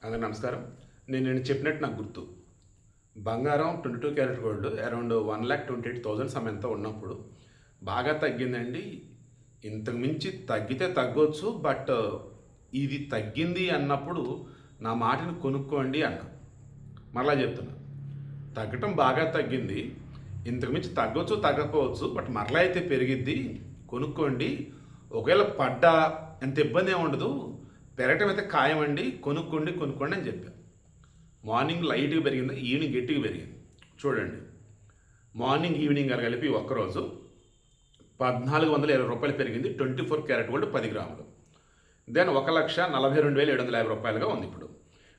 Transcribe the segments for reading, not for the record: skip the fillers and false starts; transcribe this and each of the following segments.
అందరికీ నమస్కారం. నేను చెప్పినట్టు నాకు గుర్తు. బంగారం 22 క్యారెట్ గోల్డ్ అరౌండ్ 1,28,000 సమ్ ఎంతో ఉన్నప్పుడు బాగా తగ్గిందండి. ఇంతకు మించి తగ్గితే తగ్గొచ్చు. బట్ ఇది తగ్గింది అన్నప్పుడు నా మాటని కొనుక్కోండి అన్నా. మరలా చెప్తున్నా. తగ్గటం బాగా తగ్గింది. ఇంతకు మించి తగ్గొచ్చు తగ్గకపోవచ్చు. బట్ మరలా అయితే పెరిగిద్ది. కొనుక్కోండి. ఒకవేళ పడ్డా అంత ఇబ్బంది ఏమి ఉండదు. పెరగటం అయితే ఖాయమండి. కొనుక్కోండి అని చెప్పాను. మార్నింగ్ లైట్గా పెరిగింది, ఈవినింగ్ గట్టిగా పెరిగింది. చూడండి, మార్నింగ్ ఈవినింగ్ గారు కలిపి ఒక్కరోజు 1,420 రూపాయలు పెరిగింది. 24 క్యారెట్ గోల్డ్ 10 గ్రాములు. దెన్ 1,42,750 రూపాయలుగా ఉంది. ఇప్పుడు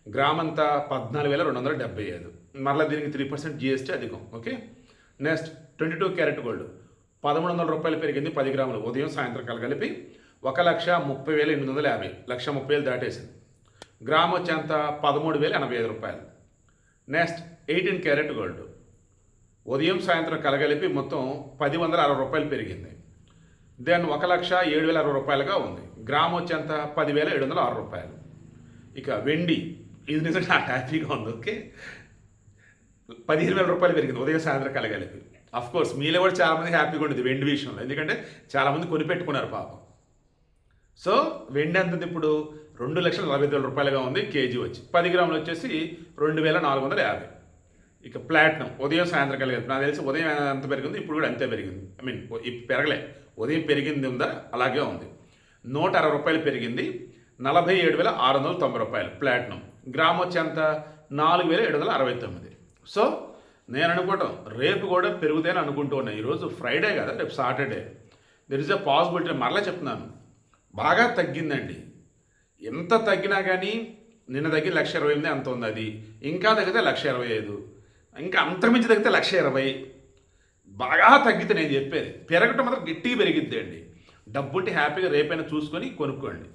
గ్రామ్ అంతా 14,275. మరలా దీనికి 3% GST అధికం. ఓకే. నెక్స్ట్ 22 క్యారెట్ గోల్డ్ 1,300 రూపాయలు పెరిగింది. 10 గ్రాములు ఉదయం సాయంత్రం కలిపి 1,30,850. 1,30,000 దాటేసింది. గ్రామ్ వచ్చేంత 13,085 రూపాయలు. నెక్స్ట్ 18 క్యారెట్ గోల్డ్ ఉదయం సాయంత్రం కలగలిపి మొత్తం 1,060 రూపాయలు పెరిగింది. దెన్ 1,07,60 రూపాయలుగా ఉంది. గ్రామ్ వచ్చేంత 10,706 రూపాయలు. ఇక వెండి, ఇది నిజంగా నాకు హ్యాపీగా ఉంది. ఓకే, 15,000 రూపాయలు పెరిగింది ఉదయం సాయంత్రం కలగలిపి. అఫ్ కోర్స్ మీలో కూడా చాలామంది హ్యాపీగా ఉండేది వెండి విషయంలో, ఎందుకంటే చాలామంది కొనిపెట్టుకున్నారు పాపం. సో వెండి ఎంత ఇప్పుడు 2,40,000 రూపాయలుగా ఉంది. కేజీ వచ్చి 10 గ్రాములు వచ్చేసి 2,450. ఇక ప్లాటినం ఉదయం సాయంత్రం కలిగింది. నాకు తెలిసి ఉదయం ఎంత పెరిగింది ఇప్పుడు కూడా అంతే పెరిగింది. పెరగలే, ఉదయం పెరిగింది ఉందా అలాగే ఉంది. 160 రూపాయలు పెరిగింది. 47,690 రూపాయలు ప్లాటినం. గ్రామ్ వచ్చి ఎంత 4,769. సో నేను అనుకోవటం రేపు కూడా పెరుగుతాయని అనుకుంటూ ఉన్నాయి. ఈరోజు ఫ్రైడే కదా, రేపు Saturday. There is a possibility. మరలా చెప్తున్నాను, బాగా తగ్గిందండి. ఎంత తగ్గినా కానీ నిన్న తగ్గి 1,28,000 అంత ఉంది. అది ఇంకా తగ్గితే 1,25,000, ఇంకా అంతకుమించి తగ్గితే 1,20,000. బాగా తగ్గితే నేను చెప్పేది పెరగటం మాత్రం గట్టిగా పెరిగిద్ది అండి. డబ్బుంటే హ్యాపీగా రేపైనా చూసుకొని కొనుక్కోండి.